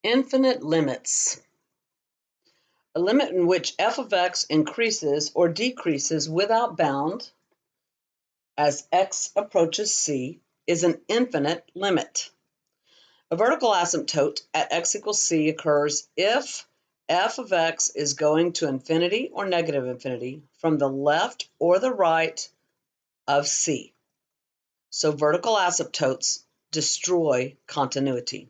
Infinite limits. A limit in which f of x increases or decreases without bound as x approaches c is an infinite limit. A vertical asymptote at x equals c occurs if f of x is going to infinity or negative infinity from the left or the right of c. So vertical asymptotes destroy continuity.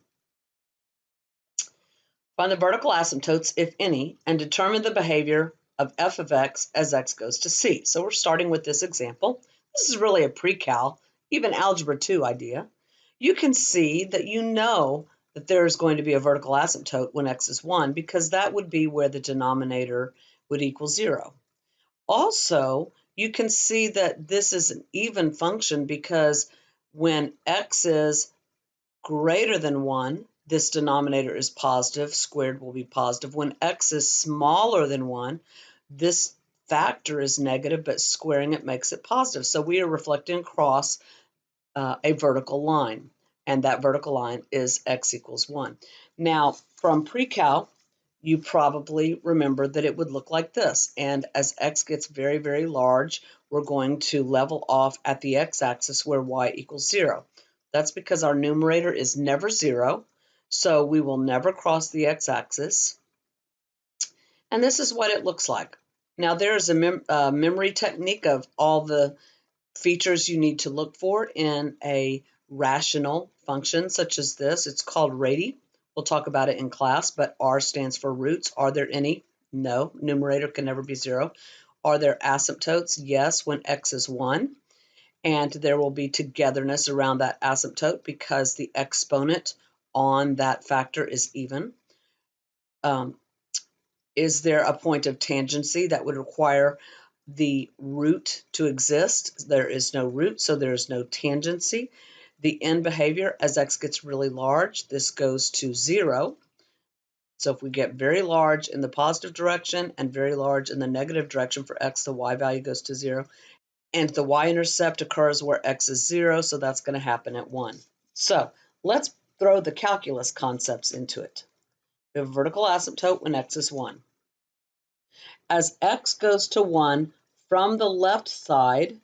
Find the vertical asymptotes, if any, and determine the behavior of f of x as x goes to c. So we're starting with this example. This is really a pre-cal, even algebra 2 idea. You can see that you know that there is going to be a vertical asymptote when x is 1 because that would be where the denominator would equal 0. Also, you can see that this is an even function because when x is greater than 1, this denominator is positive, squared will be positive. When x is smaller than 1, this factor is negative, but squaring it makes it positive. So we are reflecting across a vertical line, and that vertical line is x equals 1. Now, from pre-cal, you probably remember that it would look like this. And as x gets very, very large, we're going to level off at the x-axis where y equals 0. That's because our numerator is never 0, so we will never cross the x-axis. And this is what it looks like. Now, there is a memory technique of all the features you need to look for in a rational function such as this. It's called radii. We'll talk about it in class, but R stands for roots. Are there any? No. Numerator can never be 0. Are there asymptotes? Yes, when x is 1. And there will be togetherness around that asymptote because the exponent on that factor is even. Is there a point of tangency that would require the root to exist? There is no root, so there is no tangency. The end behavior, as x gets really large, this goes to 0. So if we get very large in the positive direction and very large in the negative direction for x, the y value goes to 0. And the y-intercept occurs where x is 0, so that's going to happen at 1. So let's throw the calculus concepts into it. We have a vertical asymptote when x is 1. As x goes to 1 from the left side,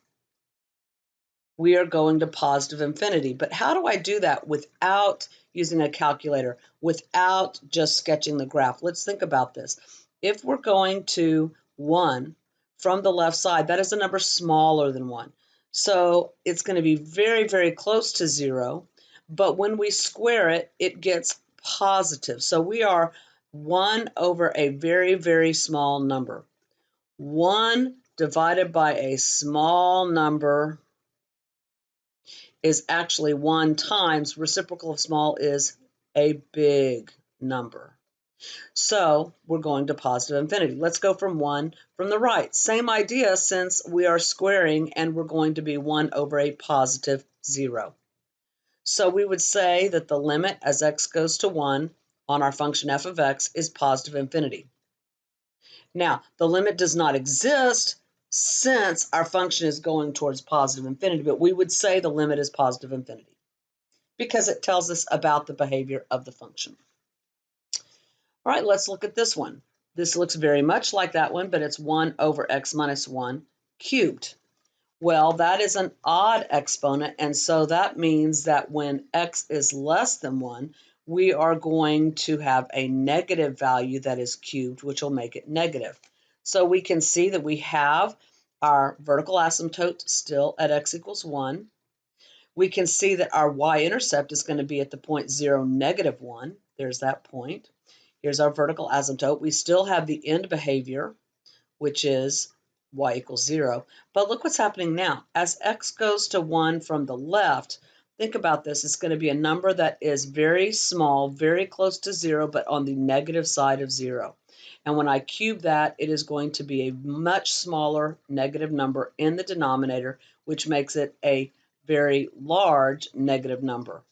we are going to positive infinity. But how do I do that without using a calculator, without just sketching the graph? Let's think about this. If we're going to 1 from the left side, that is a number smaller than 1. So it's going to be very, very close to 0. But when we square it, it gets positive. So we are 1 over a very, very small number. 1 divided by a small number is actually 1 times reciprocal of small is a big number. So we're going to positive infinity. Let's go from 1 from the right. Same idea since we are squaring and we're going to be 1 over a positive 0. So we would say that the limit as x goes to 1 on our function f of x is positive infinity. Now, the limit does not exist since our function is going towards positive infinity, but we would say the limit is positive infinity because it tells us about the behavior of the function. All right, let's look at this one. This looks very much like that one, but it's 1 over x minus 1 cubed. Well, that is an odd exponent, and so that means that when x is less than 1, we are going to have a negative value that is cubed, which will make it negative. So we can see that we have our vertical asymptote still at x equals 1. We can see that our y-intercept is going to be at the point 0, negative 1. There's that point. Here's our vertical asymptote. We still have the end behavior, which is y equals 0. But look what's happening now. As x goes to 1 from the left, think about this. It's going to be a number that is very small, very close to 0, but on the negative side of 0. And when I cube that, it is going to be a much smaller negative number in the denominator, which makes it a very large negative number.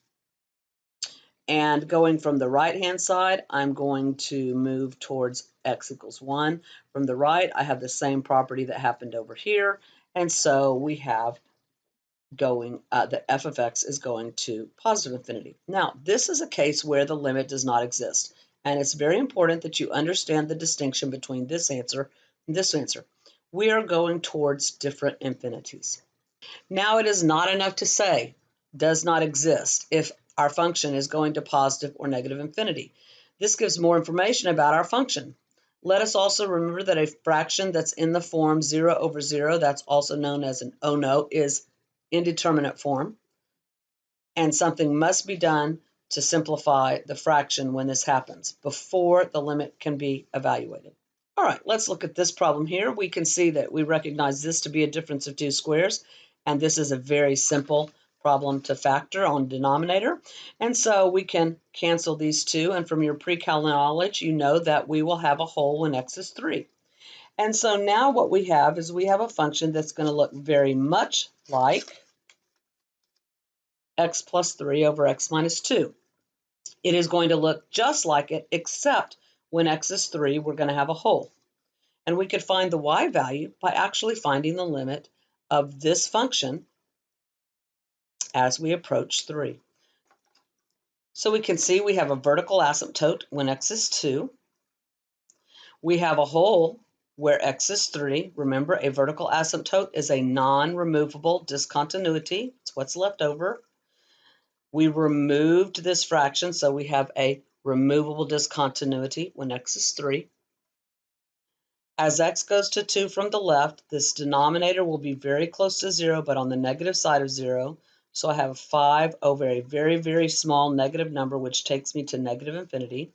And going from the right-hand side, I'm going to move towards x equals 1. From the right, I have the same property that happened over here. And so we have that f of x is going to positive infinity. Now, this is a case where the limit does not exist, and it's very important that you understand the distinction between this answer and this answer. We are going towards different infinities. Now, it is not enough to say does not exist if our function is going to positive or negative infinity. This gives more information about our function. Let us also remember that a fraction that's in the form 0 over 0, that's also known as an oh-no, is indeterminate form, and something must be done to simplify the fraction when this happens before the limit can be evaluated. All right, let's look at this problem here. We can see that we recognize this to be a difference of two squares, and this is a very simple problem to factor on denominator. And so we can cancel these two, and from your pre-cal knowledge, you know that we will have a whole when x is 3. And so now what we have is we have a function that's going to look very much like x plus 3 over x minus 2. It is going to look just like it, except when x is 3, we're going to have a whole. And we could find the y value by actually finding the limit of this function as we approach 3. So we can see we have a vertical asymptote when x is 2. We have a whole where x is 3. Remember, a vertical asymptote is a non-removable discontinuity. It's what's left over. We removed this fraction, so we have a removable discontinuity when x is 3. As x goes to 2 from the left, this denominator will be very close to 0, but on the negative side of 0. So I have 5 over a very, very small negative number, which takes me to negative infinity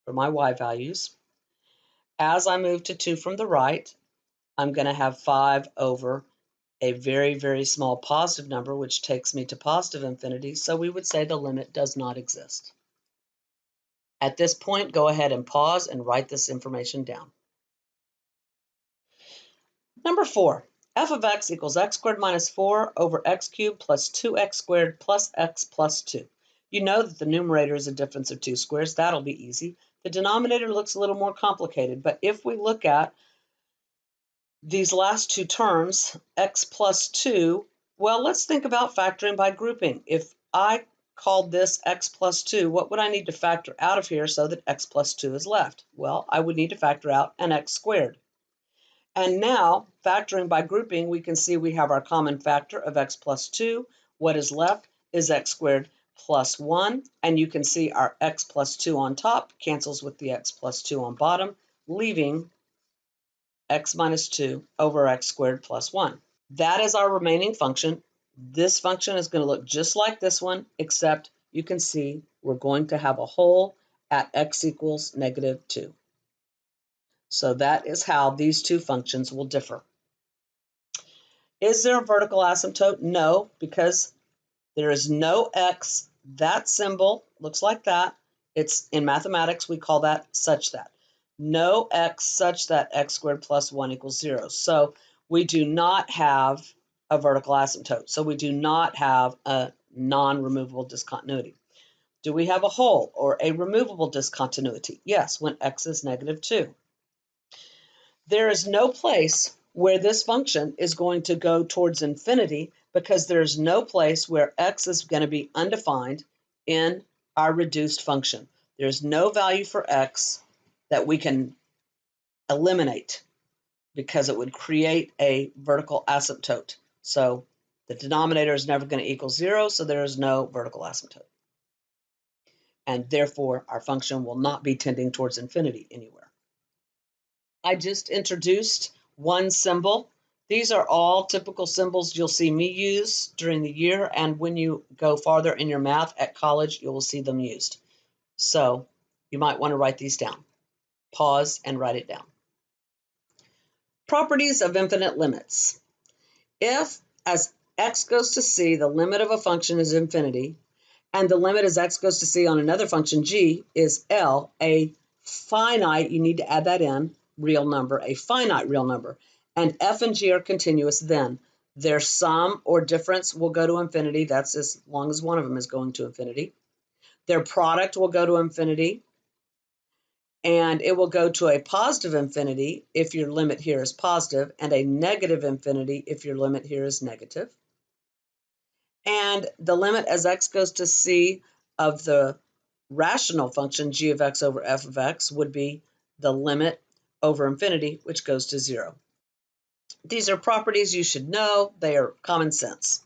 for my y values. As I move to 2 from the right, I'm going to have 5 over a very, very small positive number, which takes me to positive infinity. So we would say the limit does not exist. At this point, go ahead and pause and write this information down. Number 4, f of x equals x squared minus 4 over x cubed plus 2x squared plus x plus 2. You know that the numerator is a difference of two squares. That'll be easy. The denominator looks a little more complicated, but if we look at these last two terms, x plus 2, well, let's think about factoring by grouping. If I called this x plus 2, what would I need to factor out of here so that x plus 2 is left? Well, I would need to factor out an x squared. And now, factoring by grouping, we can see we have our common factor of x plus 2. What is left is x squared plus 1. And you can see our x plus 2 on top cancels with the x plus 2 on bottom, leaving x minus 2 over x squared plus 1. That is our remaining function. This function is going to look just like this one, except you can see we're going to have a whole at x equals negative 2. So that is how these two functions will differ. Is there a vertical asymptote? No, because there is no x. That symbol looks like that. It's in mathematics, we call that such that. No x such that x squared plus 1 equals 0. So we do not have a vertical asymptote. So we do not have a non-removable discontinuity. Do we have a whole or a removable discontinuity? Yes, when x is negative 2. There is no place where this function is going to go towards infinity because there's no place where x is going to be undefined in our reduced function. There's no value for x that we can eliminate because it would create a vertical asymptote. So the denominator is never going to equal 0, so there is no vertical asymptote. And therefore, our function will not be tending towards infinity anywhere. I just introduced one symbol. These are all typical symbols you'll see me use during the year, and when you go farther in your math at college, you will see them used. So you might want to write these down. Pause and write it down. Properties of infinite limits. If, as x goes to c, the limit of a function is infinity, and the limit as x goes to c on another function g is L, a finite, you need to add that in, real number, a finite real number, and f and g are continuous, then their sum or difference will go to infinity. That's as long as one of them is going to infinity. Their product will go to infinity, and it will go to a positive infinity if your limit here is positive, and a negative infinity if your limit here is negative. And the limit as x goes to c of the rational function g of x over f of x would be the limit over infinity, which goes to 0. These are properties you should know. They are common sense.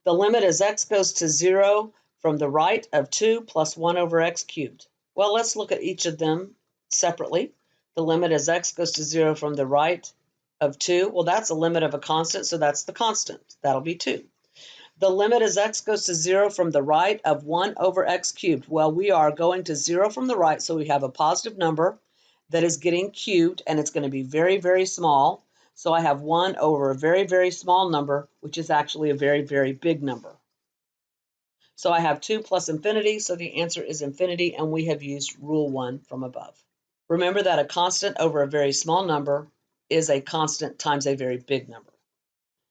The limit as x goes to 0 from the right of 2 plus 1 over x cubed. Well, let's look at each of them separately. The limit as x goes to 0 from the right of 2. Well, that's a limit of a constant, so that's the constant. That'll be 2. The limit as x goes to 0 from the right of 1 over x cubed. Well, we are going to 0 from the right, so we have a positive number that is getting cubed, and it's going to be very, very small. So I have 1 over a very, very small number, which is actually a very, very big number. So I have 2 plus infinity, so the answer is infinity, and we have used rule 1 from above. Remember that a constant over a very small number is a constant times a very big number.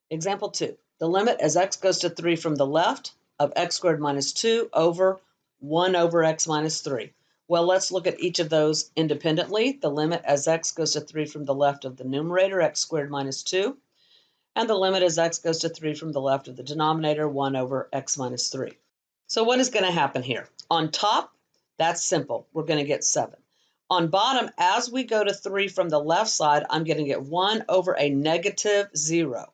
Example 2. The limit as x goes to 3 from the left of x squared minus 2 over 1 over x minus 3. Well, let's look at each of those independently. The limit as x goes to 3 from the left of the numerator, x squared minus 2. And the limit as x goes to 3 from the left of the denominator, 1 over x minus 3. So what is going to happen here? On top, that's simple. We're going to get 7. On bottom, as we go to 3 from the left side, I'm going to get 1 over a negative 0.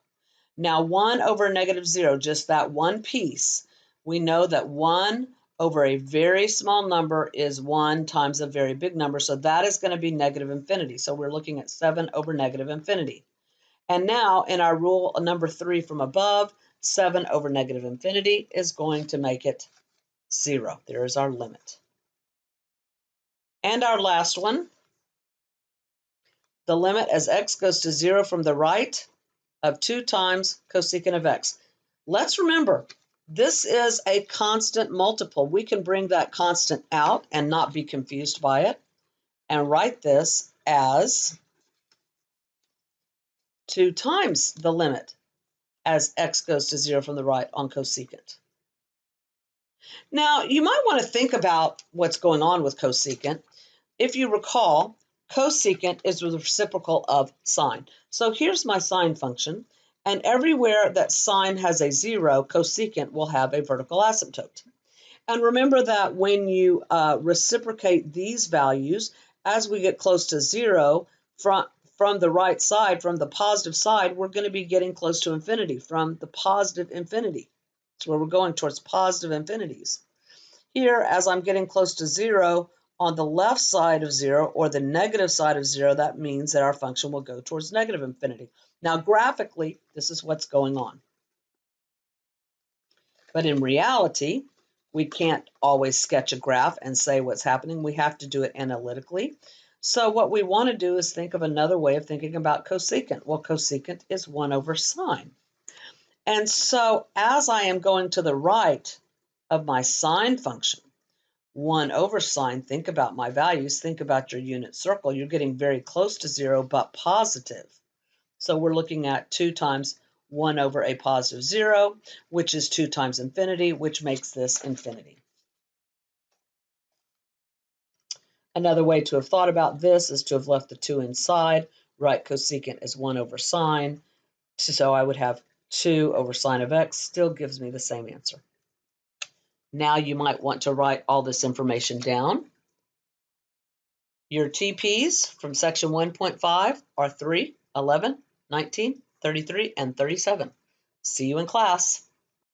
Now, 1 over negative 0, just that one piece, we know that 1 over a very small number is 1 times a very big number, so that is going to be negative infinity. So we're looking at 7 over negative infinity. And now, in our rule number 3 from above, 7 over negative infinity is going to make it 0. There is our limit. And our last one, the limit as x goes to 0 from the right of 2 times cosecant of x. Let's remember, this is a constant multiple. We can bring that constant out and not be confused by it and write this as 2 times the limit as x goes to 0 from the right on cosecant. Now, you might want to think about what's going on with cosecant. If you recall, cosecant is the reciprocal of sine. So here's my sine function, and everywhere that sine has a 0, cosecant will have a vertical asymptote. And remember that when you reciprocate these values, as we get close to 0, from the right side, from the positive side, we're going to be getting close to infinity, from the positive infinity. That's where we're going, towards positive infinities. Here, as I'm getting close to 0, on the left side of 0, or the negative side of 0, that means that our function will go towards negative infinity. Now, graphically, this is what's going on. But in reality, we can't always sketch a graph and say what's happening. We have to do it analytically. So what we want to do is think of another way of thinking about cosecant. Well, cosecant is 1 over sine. And so as I am going to the right of my sine function, 1 over sine, think about my values, think about your unit circle. You're getting very close to 0, but positive. So we're looking at 2 times 1 over a positive 0, which is 2 times infinity, which makes this infinity. Another way to have thought about this is to have left the 2 inside, write cosecant as 1 over sine. So I would have 2 over sine of x, still gives me the same answer. Now you might want to write all this information down. Your TPs from section 1.5 are 3, 11, 19, 33, and 37. See you in class.